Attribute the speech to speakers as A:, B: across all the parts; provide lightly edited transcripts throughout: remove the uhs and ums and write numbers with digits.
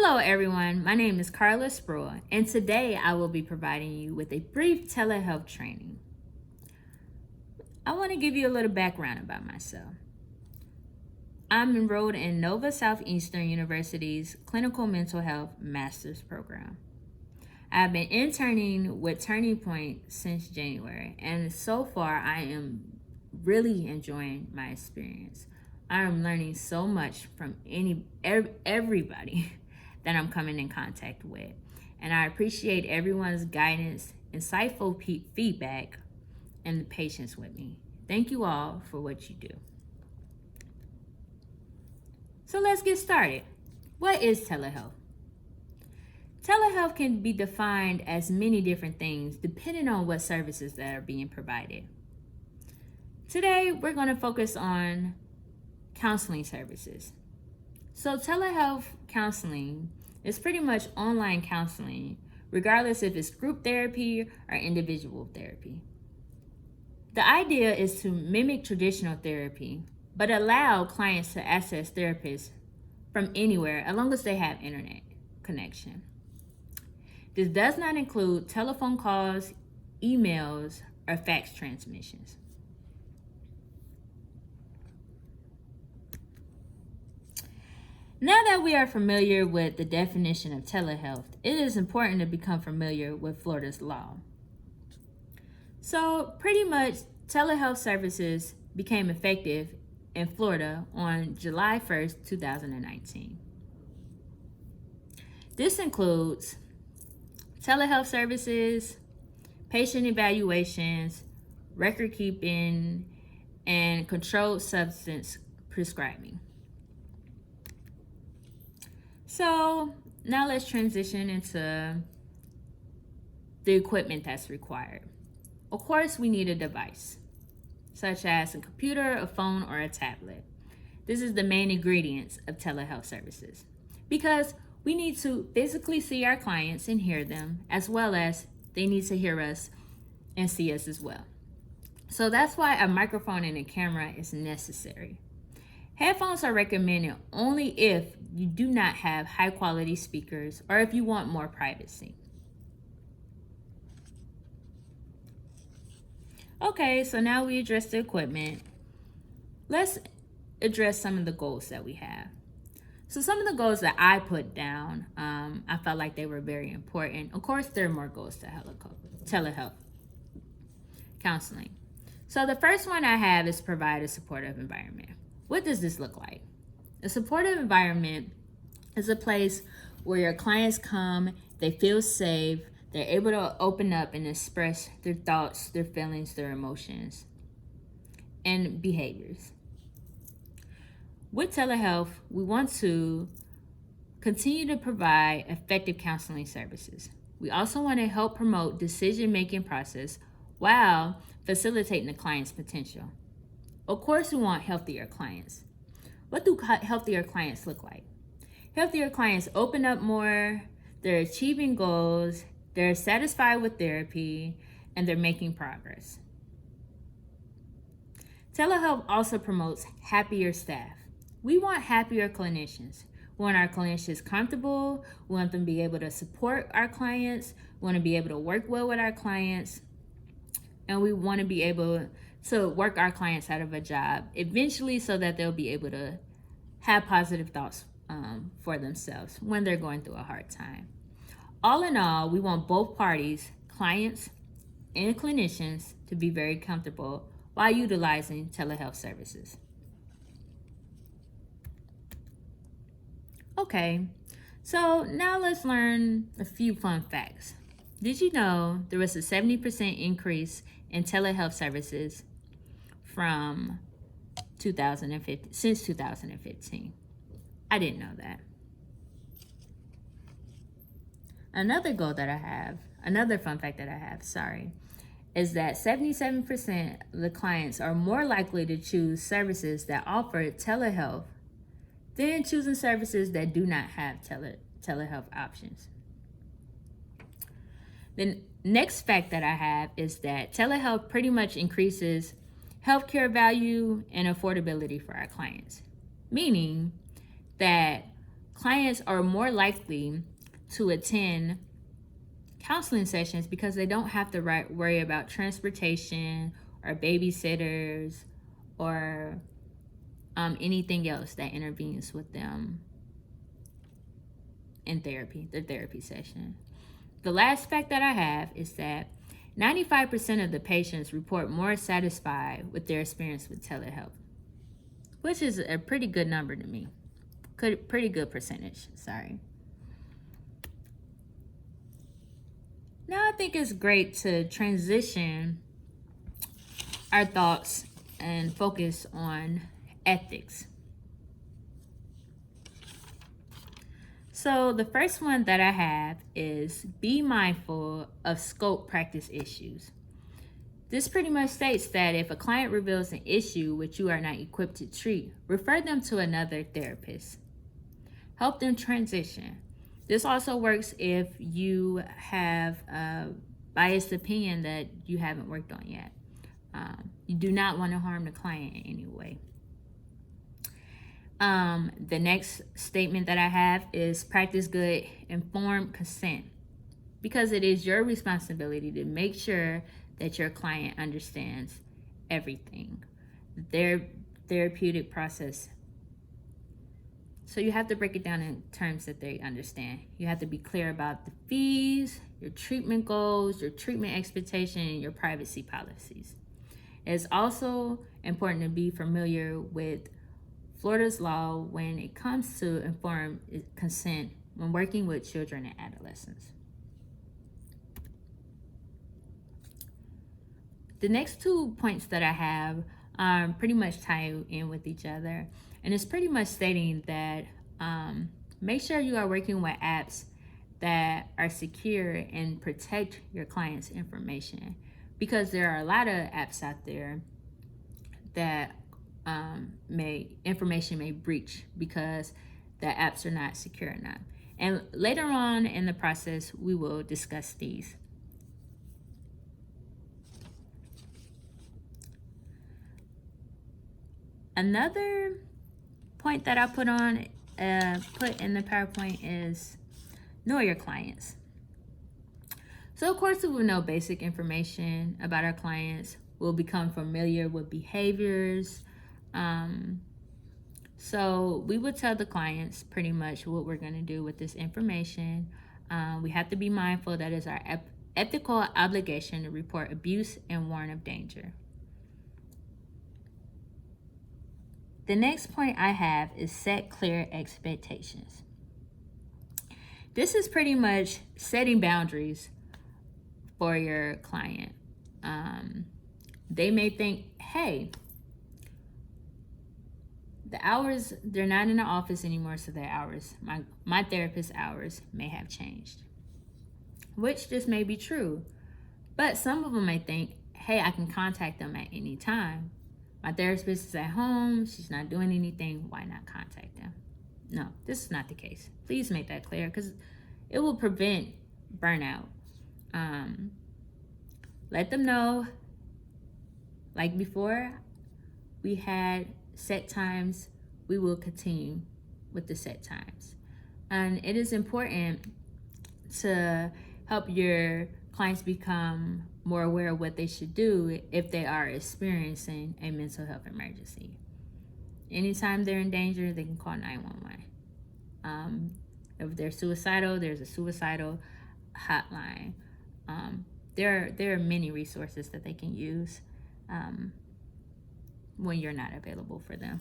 A: Hello everyone, my name is Carla Sproul, and today I will be providing you with a brief telehealth training. I want to give you a little background about myself. I'm enrolled in Nova Southeastern University's Clinical Mental Health Master's Program. I've been interning with Turning Point since January, and so far I am really enjoying my experience. I am learning so much from everybody that I'm coming in contact with, and I appreciate everyone's guidance, insightful feedback, and the patience with me. Thank you all for what you do. So let's get started. What is telehealth? Telehealth can be defined as many different things depending on what services that are being provided. Today, we're going to focus on counseling services. So telehealth counseling is pretty much online counseling, regardless if it's group therapy or individual therapy. The idea is to mimic traditional therapy, but allow clients to access therapists from anywhere as long as they have internet connection. This does not include telephone calls, emails, or fax transmissions. Now that we are familiar with the definition of telehealth, it is important to become familiar with Florida's law. So pretty much telehealth services became effective in Florida on July 1st, 2019. This includes telehealth services, patient evaluations, record keeping, and controlled substance prescribing. So now let's transition into the equipment that's required. Of course, we need a device, such as a computer, a phone, or a tablet. This is the main ingredients of telehealth services because we need to physically see our clients and hear them, as well as they need to hear us and see us as well. So that's why a microphone and a camera is necessary. Headphones are recommended only if you do not have high quality speakers or if you want more privacy. Okay, so now we address the equipment. Let's address some of the goals that we have. So some of the goals that I put down, I felt like they were very important. Of course, there are more goals to telehealth counseling. So the first one I have is provide a supportive environment. What does this look like? A supportive environment is a place where your clients come, they feel safe, they're able to open up and express their thoughts, their feelings, their emotions, and behaviors. With telehealth, we want to continue to provide effective counseling services. We also want to help promote decision-making process while facilitating the client's potential. Of course, we want healthier clients. What do healthier clients look like? Healthier clients open up more, they're achieving goals, they're satisfied with therapy, and they're making progress. Telehealth also promotes happier staff. We want happier clinicians. We want our clinicians comfortable. We want them to be able to support our clients. We want to be able to work well with our clients. And we want to be able to work our clients out of a job eventually so that they'll be able to have positive thoughts for themselves when they're going through a hard time. All in all, we want both parties, clients and clinicians, to be very comfortable while utilizing telehealth services. Okay, so now let's learn a few fun facts. Did you know there was a 70% increase in telehealth services from 2015 since 2015? I didn't know that. Another goal that I have, another fun fact that I have, is that 77% of the clients are more likely to choose services that offer telehealth than choosing services that do not have telehealth options. The next fact that I have is that telehealth pretty much increases healthcare value and affordability for our clients, meaning that clients are more likely to attend counseling sessions because they don't have to worry about transportation or babysitters or anything else that intervenes with them in therapy, their therapy session. The last fact that I have is that 95% of the patients report more satisfied with their experience with telehealth, which is a pretty good number to me. Pretty good percentage, sorry. Now I think it's great to transition our thoughts and focus on ethics. So the first one that I have is be mindful of scope practice issues. This pretty much states that if a client reveals an issue which you are not equipped to treat, refer them to another therapist. Help them transition. This also works if you have a biased opinion that you haven't worked on yet. You do not want to harm the client in any way. The next statement that I have is practice good informed consent, because it is your responsibility to make sure that your client understands everything, their therapeutic process. So you have to break it down in terms that they understand. You have to be clear about the fees, your treatment goals, your treatment expectation, and your privacy policies. It's also important to be familiar with Florida's law when it comes to informed consent when working with children and adolescents. The next 2 points that I have pretty much tie in with each other, and it's pretty much stating that make sure you are working with apps that are secure and protect your client's information, because there are a lot of apps out there that information may breach because the apps are not secure enough. And later on in the process, we will discuss these. Another point that I put in the PowerPoint is know your clients. So of course we will know basic information about our clients. We'll become familiar with behaviors. So we would tell the clients pretty much what we're going to do with this information. We have to be mindful that it's our ethical obligation to report abuse and warn of danger. The next point I have is set clear expectations. This is pretty much setting boundaries for your client. They may think, hey, the hours, they're not in the office anymore, so their hours, my therapist's hours may have changed, which this may be true. But some of them may think, hey, I can contact them at any time. My therapist is at home, she's not doing anything, why not contact them? No, this is not the case. Please make that clear, because it will prevent burnout. Let them know, like before, we had set times, we will continue with the set times. And it is important to help your clients become more aware of what they should do if they are experiencing a mental health emergency. Anytime they're in danger, they can call 911. If they're suicidal, there's a suicidal hotline. There are many resources that they can use when you're not available for them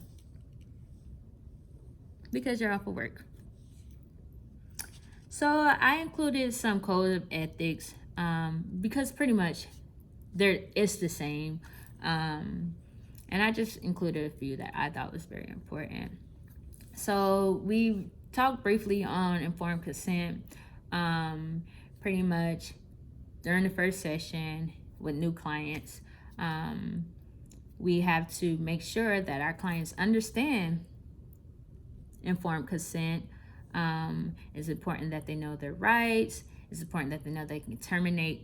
A: because you're off of work. So I included some code of ethics because pretty much it's the same. And I just included a few that I thought was very important. So we talked briefly on informed consent, pretty much during the first session with new clients. We have to make sure that our clients understand informed consent. It's important that they know their rights. It's important that they know they can terminate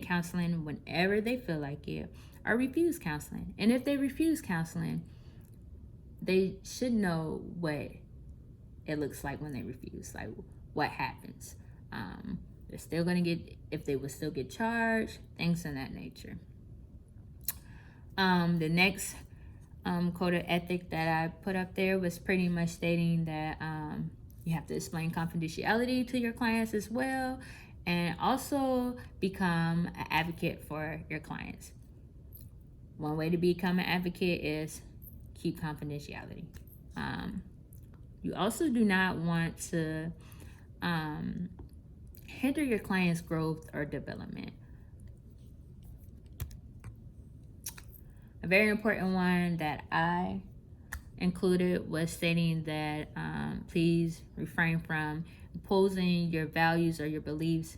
A: counseling whenever they feel like it, or refuse counseling. And if they refuse counseling, they should know what it looks like when they refuse, like what happens. They're still going to get, if they would still get charged, things of that nature. The next code of ethic that I put up there was pretty much stating that you have to explain confidentiality to your clients as well, and also become an advocate for your clients. One way to become an advocate is keep confidentiality. You also do not want to hinder your client's growth or development. A very important one that I included was stating that please refrain from imposing your values or your beliefs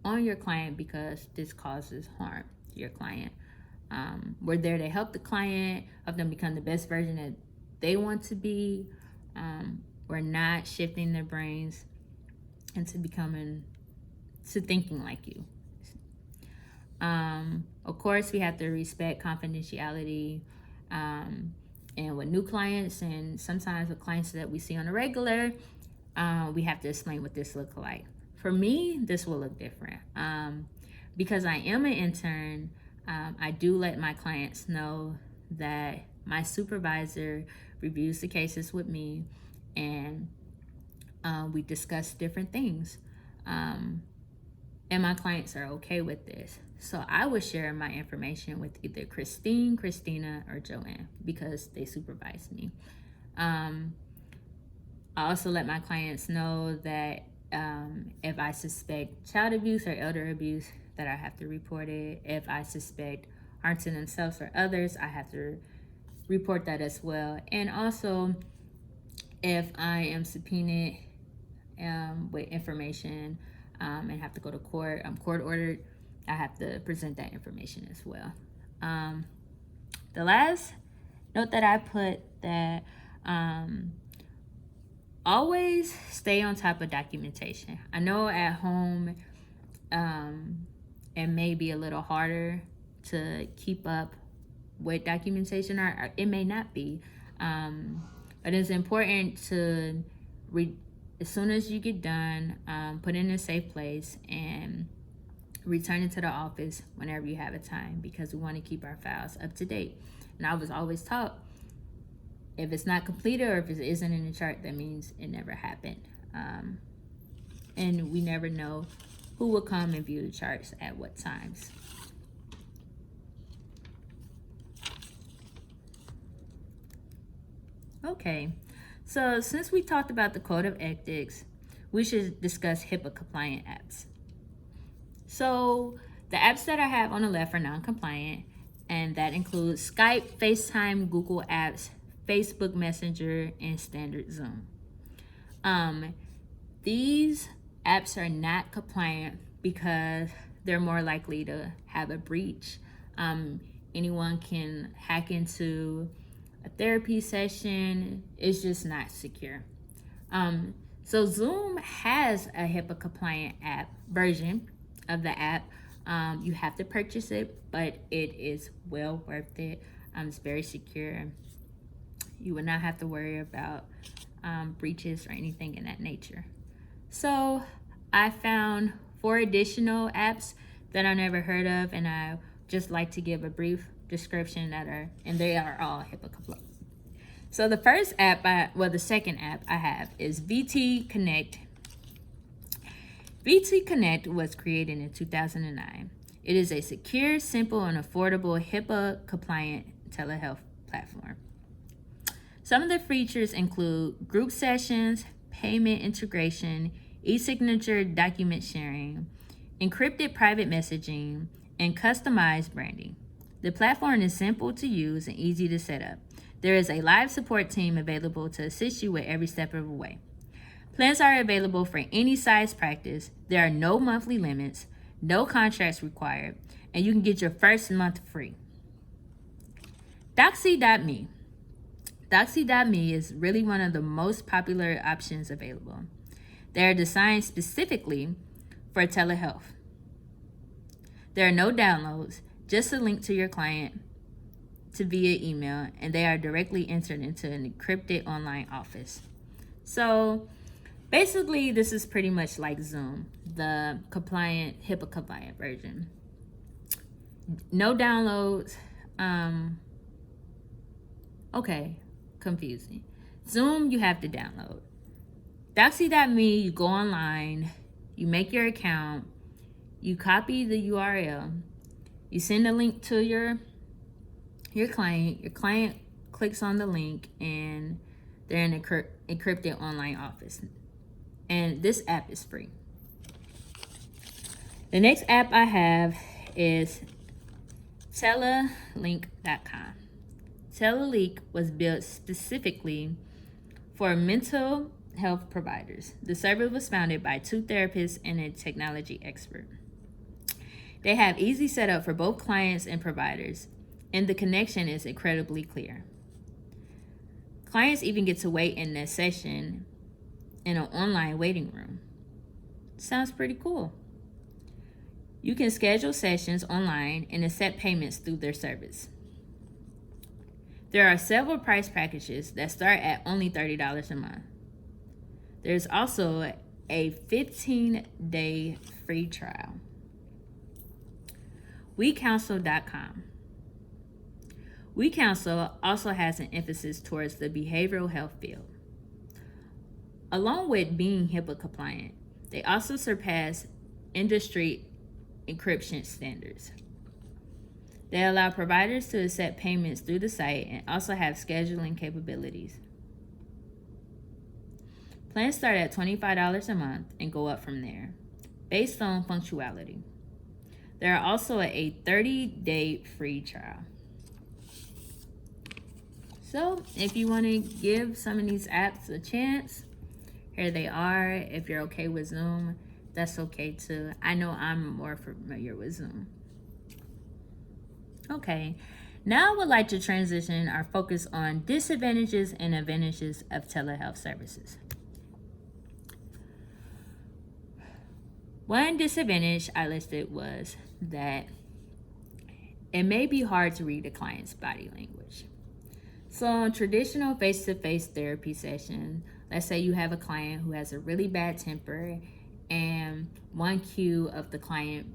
A: on your client because this causes harm to your client. We're there to help the client, help them become the best version that they want to be. We're not shifting their brains into thinking like you. Of course, we have to respect confidentiality. And with new clients and sometimes with clients that we see on a regular, we have to explain what this looks like. For me, this will look different. Because I am an intern, I do let my clients know that my supervisor reviews the cases with me, and we discuss different things. And my clients are okay with this. So I would share my information with either Christine, Christina, or Joanne because they supervise me. I also let my clients know that if I suspect child abuse or elder abuse, that I have to report it. If I suspect harm to themselves or others, I have to report that as well. And also, if I am subpoenaed with information and have to go to court, I'm court ordered, I have to present that information as well. The last note that I put that always stay on top of documentation. I know at home it may be a little harder to keep up with documentation, or it may not be. But it's important to as soon as you get done, put it in a safe place and return it to the office whenever you have a time, because we want to keep our files up to date. And I was always taught, if it's not completed or if it isn't in the chart, that means it never happened. And we never know who will come and view the charts at what times. Okay, so since we talked about the code of ethics, we should discuss HIPAA compliant apps. So the apps that I have on the left are non-compliant, and that includes Skype, FaceTime, Google Apps, Facebook Messenger, and standard Zoom. These apps are not compliant because they're more likely to have a breach. Anyone can hack into a therapy session. It's just not secure. So Zoom has a HIPAA compliant app version of the app. You have to purchase it, but it is well worth it. It's very secure. You will not have to worry about breaches or anything in that nature. So I found 4 additional apps that I never heard of, and I just like to give a brief description and they are all HIPAA compliant. So the first app, the second app I have is VT Connect. VT Connect was created in 2009. It is a secure, simple, and affordable HIPAA-compliant telehealth platform. Some of the features include group sessions, payment integration, e-signature document sharing, encrypted private messaging, and customized branding. The platform is simple to use and easy to set up. There is a live support team available to assist you with every step of the way. Plans are available for any size practice. There are no monthly limits, no contracts required, and you can get your first month free. Doxy.me. Doxy.me is really one of the most popular options available. They are designed specifically for telehealth. There are no downloads, just a link to your client via email, and they are directly entered into an encrypted online office. So basically, this is pretty much like Zoom, the compliant, HIPAA compliant version. No downloads. Okay, confusing. Zoom, you have to download. Doxy.me, you go online, you make your account, you copy the URL, you send a link to your client. Your client clicks on the link, and they're in an encrypted online office. And this app is free. The next app I have is Telehealth.com. Telehealth was built specifically for mental health providers. The service was founded by 2 therapists and a technology expert. They have easy setup for both clients and providers, and the connection is incredibly clear. Clients even get to wait in their session in an online waiting room. Sounds pretty cool. You can schedule sessions online and accept payments through their service. There are several price packages that start at only $30 a month. There's also a 15-day free trial. WeCounsel.com. WeCounsel also has an emphasis towards the behavioral health field. Along with being HIPAA compliant, they also surpass industry encryption standards. They allow providers to accept payments through the site and also have scheduling capabilities. Plans start at $25 a month and go up from there, based on punctuality. There are also a 30-day free trial. So if you want to give some of these apps a chance, here they are. If you're okay with Zoom, that's okay too. I know I'm more familiar with Zoom. Okay, now I would like to transition our focus on disadvantages and advantages of telehealth services. One disadvantage I listed was that it may be hard to read the client's body language. So in traditional face-to-face therapy session, let's say you have a client who has a really bad temper, and one cue of the client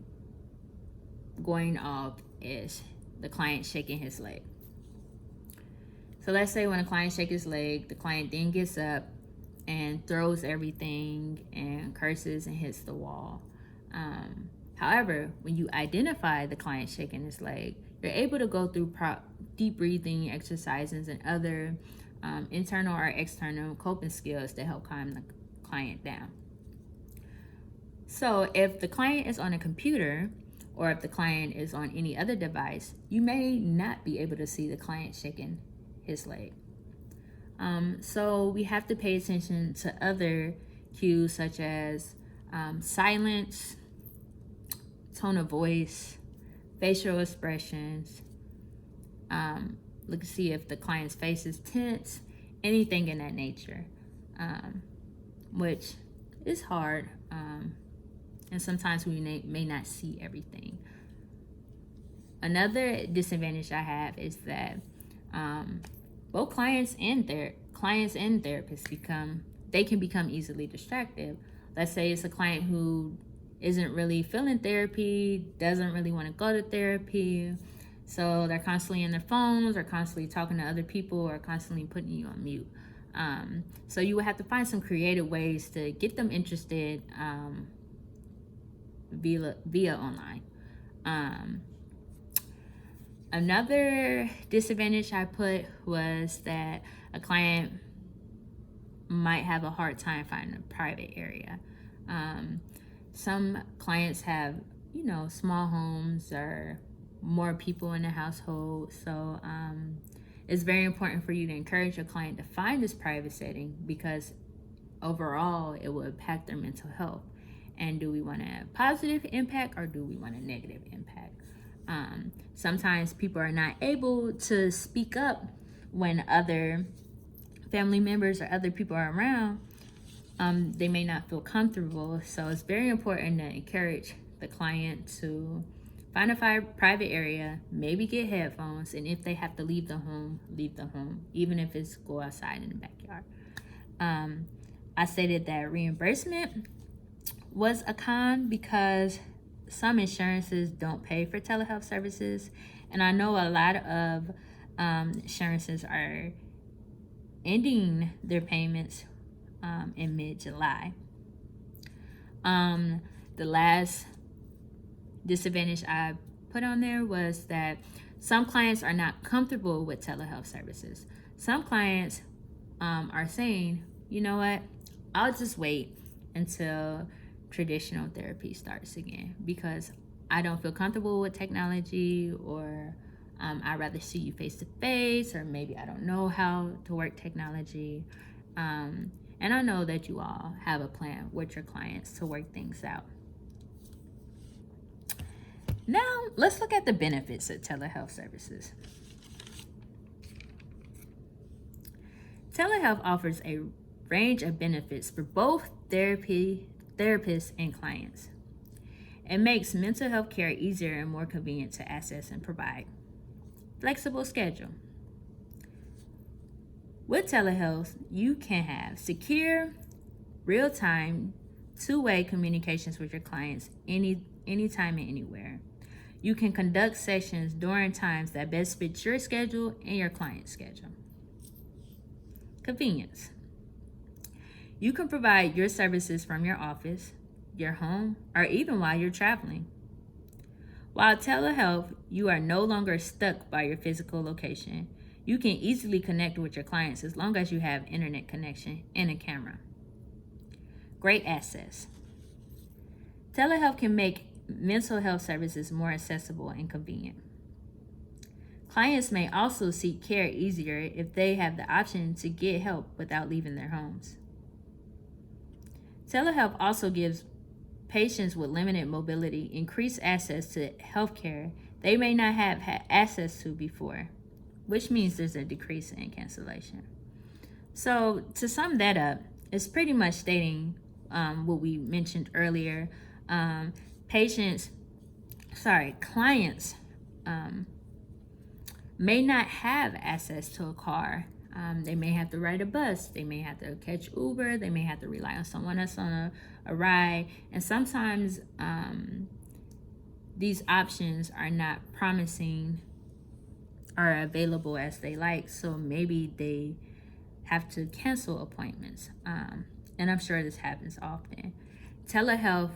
A: going off is the client shaking his leg. So let's say when a client shakes his leg, the client then gets up and throws everything and curses and hits the wall. However, when you identify the client shaking his leg, you're able to go through deep breathing exercises and other internal or external coping skills to help calm the client down. So if the client is on a computer, or if the client is on any other device, you may not be able to see the client shaking his leg. So we have to pay attention to other cues such as silence, tone of voice, facial expressions. Look to see if the client's face is tense, anything in that nature, which is hard. And sometimes we may not see everything. Another disadvantage I have is that both clients and therapists can become easily distracted. Let's say it's a client who isn't really feeling therapy, doesn't really want to go to therapy, so they're constantly in their phones, or constantly talking to other people, or constantly putting you on mute. So you would have to find some creative ways to get them interested via online. Another disadvantage I put was that a client might have a hard time finding a private area. Some clients have, small homes or more people in the household. So it's very important for you to encourage your client to find this private setting, because overall it will impact their mental health. And do we want a positive impact, or do we want a negative impact? Sometimes people are not able to speak up when other family members or other people are around. They may not feel comfortable. So it's very important to encourage the client to find a private area, maybe get headphones, and if they have to leave the home, even if it's go outside in the backyard. I stated that reimbursement was a con because some insurances don't pay for telehealth services, and I know a lot of insurances are ending their payments in mid-July. The last disadvantage I put on there was that some clients are not comfortable with telehealth services. Some clients are saying, you know what, I'll just wait until traditional therapy starts again because I don't feel comfortable with technology, or I'd rather see you face to face, or maybe I don't know how to work technology. And I know that you all have a plan with your clients to work things out. Now, let's look at the benefits of telehealth services. Telehealth offers a range of benefits for both therapists and clients. It makes mental health care easier and more convenient to access and provide. Flexible schedule. With telehealth, you can have secure, real-time, two-way communications with your clients anytime and anywhere. You can conduct sessions during times that best fit your schedule and your client's schedule. Convenience. You can provide your services from your office, your home, or even while you're traveling. While telehealth, you are no longer stuck by your physical location. You can easily connect with your clients as long as you have internet connection and a camera. Great access. Telehealth can make mental health services more accessible and convenient. Clients may also seek care easier if they have the option to get help without leaving their homes. Telehealth also gives patients with limited mobility increased access to healthcare they may not have had access to before, which means there's a decrease in cancellation. So to sum that up, it's pretty much stating what we mentioned earlier. Clients may not have access to a car. They may have to ride a bus. They may have to catch Uber. They may have to rely on someone else on a ride. And sometimes these options are not promising or available as they like. So maybe they have to cancel appointments. And I'm sure this happens often. Telehealth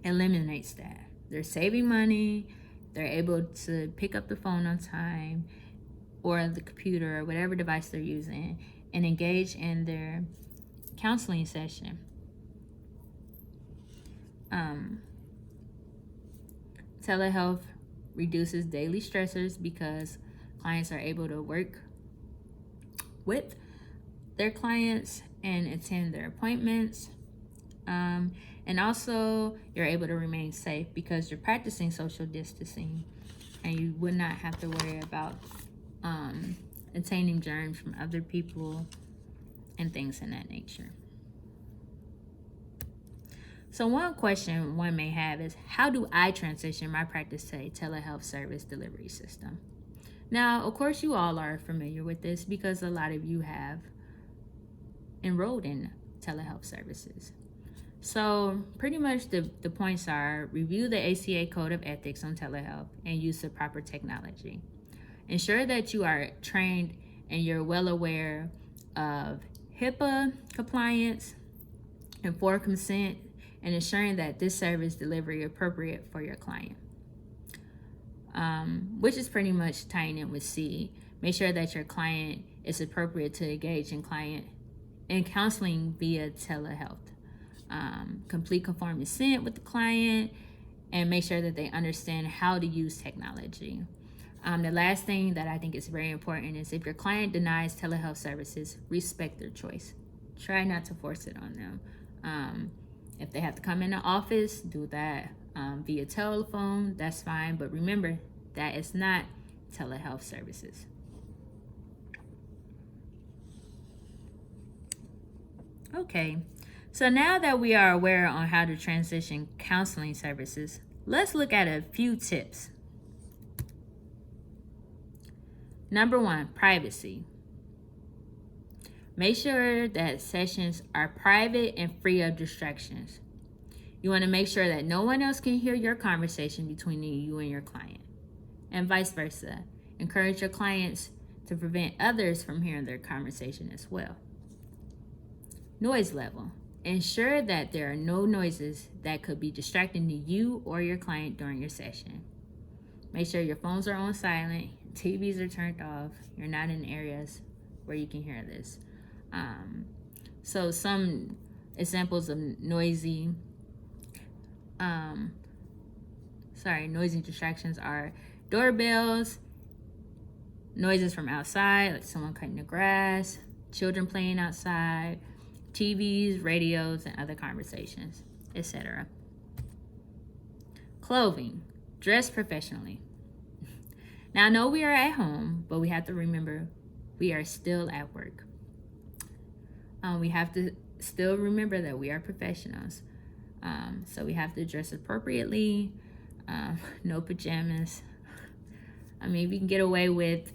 A: eliminates that. They're saving money. They're able to pick up the phone on time, or the computer, or whatever device they're using, and engage in their counseling session. Telehealth reduces daily stressors because clients are able to work with their clients and attend their appointments. And also, you're able to remain safe because you're practicing social distancing, and you would not have to worry about attaining germs from other people and things in that nature. So one question one may have is, how do I transition my practice to a telehealth service delivery system? Now, of course, you all are familiar with this because a lot of you have enrolled in telehealth services. So pretty much the points are: review the ACA Code of Ethics on telehealth and use the proper technology. Ensure that you are trained and you're well aware of HIPAA compliance, informed consent, and ensuring that this service delivery is appropriate for your client. Which is pretty much tying in with C. Make sure that your client is appropriate to engage in counseling via telehealth. Complete conformed consent with the client, and make sure that they understand how to use technology. The last thing that I think is very important is, if your client denies telehealth services, respect their choice. Try not to force it on them. If they have to come in the office, do that via telephone, that's fine. But remember, that is not telehealth services. Okay, so now that we are aware on how to transition counseling services, let's look at a few tips. Number one, privacy. Make sure that sessions are private and free of distractions. You want to make sure that no one else can hear your conversation between you and your client, and vice versa. Encourage your clients to prevent others from hearing their conversation as well. Noise level. Ensure that there are no noises that could be distracting to you or your client during your session. Make sure your phones are on silent, TVs are turned off, you're not in areas where you can hear this. So some examples of noisy distractions are doorbells, noises from outside, like someone cutting the grass, children playing outside, TVs, radios, and other conversations, etc. Clothing. Dress professionally. Now, I know we are at home, but we have to remember we are still at work. We have to still remember that we are professionals. So we have to dress appropriately. No pajamas. I mean, we can get away with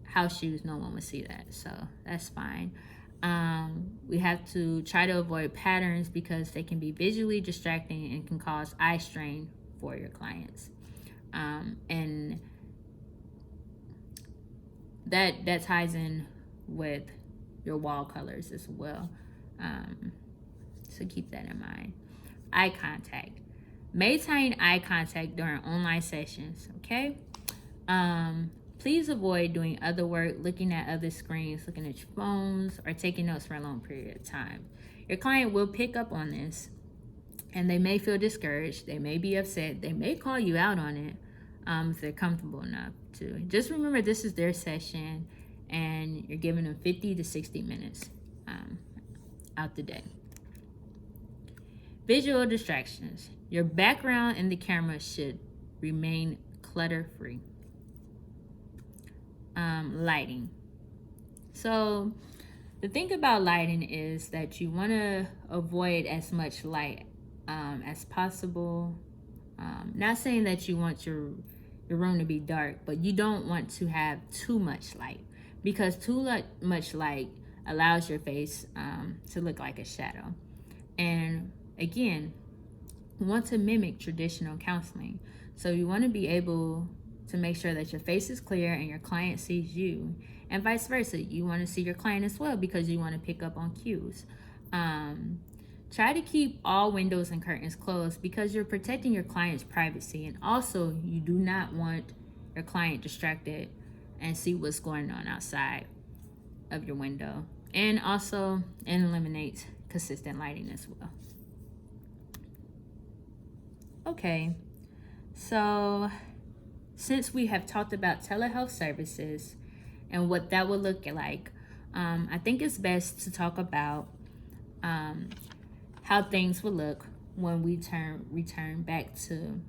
A: house shoes. No one would see that, so that's fine. We have to try to avoid patterns because they can be visually distracting and can cause eye strain for your clients. And that ties in with your wall colors as well. So keep that in mind. Eye contact. Maintain eye contact during online sessions, okay? Please avoid doing other work, looking at other screens, looking at your phones, or taking notes for a long period of time. Your client will pick up on this, and they may feel discouraged. They may be upset. They may call you out on it if they're comfortable enough to. Just remember, this is their session, and you're giving them 50 to 60 minutes out the day. Visual distractions. Your background and the camera should remain clutter-free. Lighting. So the thing about lighting is that you want to avoid as much light as possible. Not saying that you want your room to be dark, but you don't want to have too much light, because too much light allows your face to look like a shadow. And again, we want to mimic traditional counseling. So you want to be able to make sure that your face is clear and your client sees you, and vice versa. You want to see your client as well because you want to pick up on cues. Try to keep all windows and curtains closed because you're protecting your client's privacy, and also you do not want your client distracted and see what's going on outside of your window. And also it eliminates consistent lighting as well. Okay, so since we have talked about telehealth services and what that would look like, I think it's best to talk about how things will look when we return back to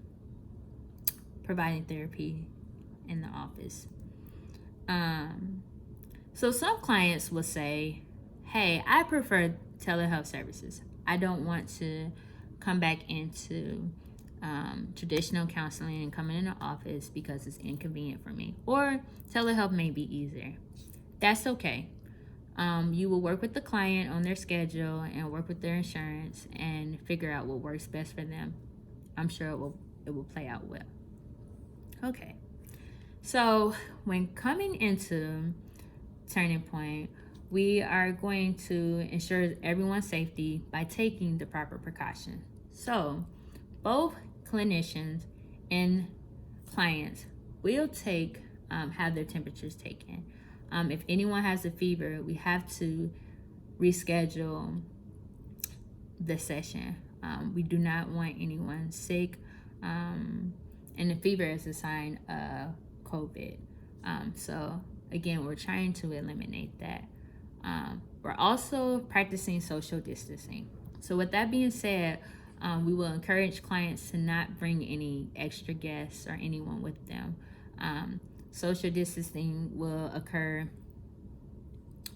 A: providing therapy in the office. So some clients will say, hey, I prefer telehealth services. I don't want to come back into traditional counseling and coming in the office because it's inconvenient for me, or telehealth may be easier. That's okay. You will work with the client on their schedule and work with their insurance and figure out what works best for them. I'm sure it will play out well. Okay, so when coming into Turning Point, we are going to ensure everyone's safety by taking the proper precautions. So both clinicians and clients will have their temperatures taken. If anyone has a fever, we have to reschedule the session. We do not want anyone sick, and the fever is a sign of COVID. So again, we're trying to eliminate that. We're also practicing social distancing. So with that being said, we will encourage clients to not bring any extra guests or anyone with them. Social distancing will occur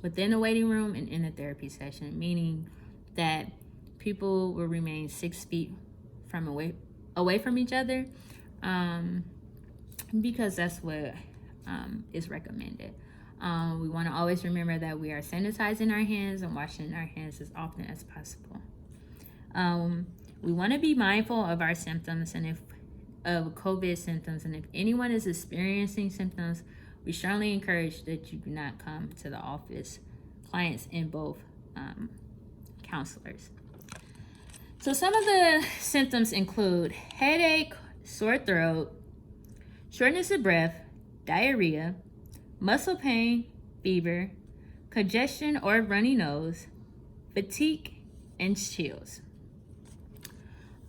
A: within the waiting room and in the therapy session, meaning that people will remain 6 feet away from each other, because that's what is recommended. We want to always remember that we are sanitizing our hands and washing our hands as often as possible. We want to be mindful of our symptoms and of COVID symptoms, and if anyone is experiencing symptoms, we strongly encourage that you do not come to the office. Clients and both counselors. So some of the symptoms include headache, sore throat, shortness of breath, diarrhea, muscle pain, fever, congestion or runny nose, fatigue, and chills.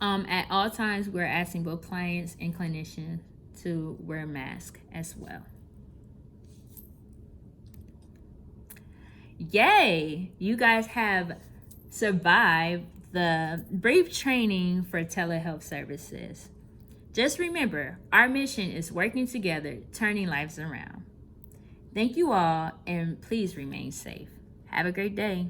A: At all times, we're asking both clients and clinicians to wear masks as well. Yay! You guys have survived the brief training for telehealth services. Just remember, our mission is working together, turning lives around. Thank you all, and please remain safe. Have a great day.